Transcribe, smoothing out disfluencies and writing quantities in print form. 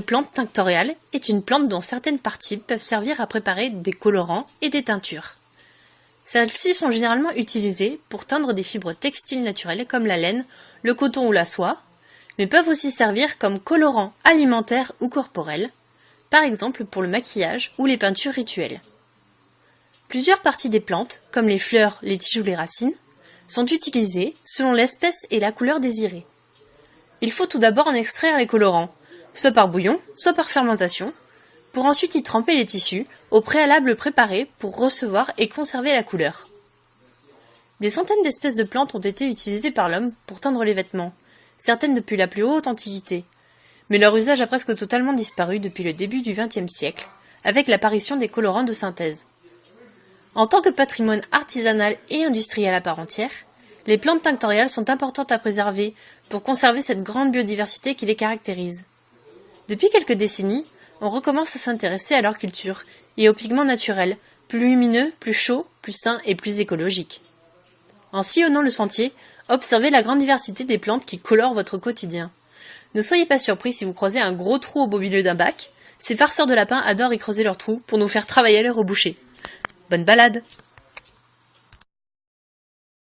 plante tinctoriale est une plante dont certaines parties peuvent servir à préparer des colorants et des teintures. Celles-ci sont généralement utilisées pour teindre des fibres textiles naturelles comme la laine, le coton ou la soie, mais peuvent aussi servir comme colorants alimentaires ou corporels, par exemple pour le maquillage ou les peintures rituelles. Plusieurs parties des plantes, comme les fleurs, les tiges ou les racines, sont utilisées selon l'espèce et la couleur désirée. Il faut tout d'abord en extraire les colorants, soit par bouillon, soit par fermentation, pour ensuite y tremper les tissus, au préalable préparés pour recevoir et conserver la couleur. Des centaines d'espèces de plantes ont été utilisées par l'homme pour teindre les vêtements, certaines depuis la plus haute antiquité, mais leur usage a presque totalement disparu depuis le début du XXe siècle, avec l'apparition des colorants de synthèse. En tant que patrimoine artisanal et industriel à part entière, les plantes tinctoriales sont importantes à préserver pour conserver cette grande biodiversité qui les caractérise. Depuis quelques décennies, on recommence à s'intéresser à leur culture et aux pigments naturels, plus lumineux, plus chauds, plus sains et plus écologiques. En sillonnant le sentier, observez la grande diversité des plantes qui colorent votre quotidien. Ne soyez pas surpris si vous croisez un gros trou au beau milieu d'un bac. Ces farceurs de lapins adorent y creuser leurs trous pour nous faire travailler à l'heure au boucher. Bonne balade!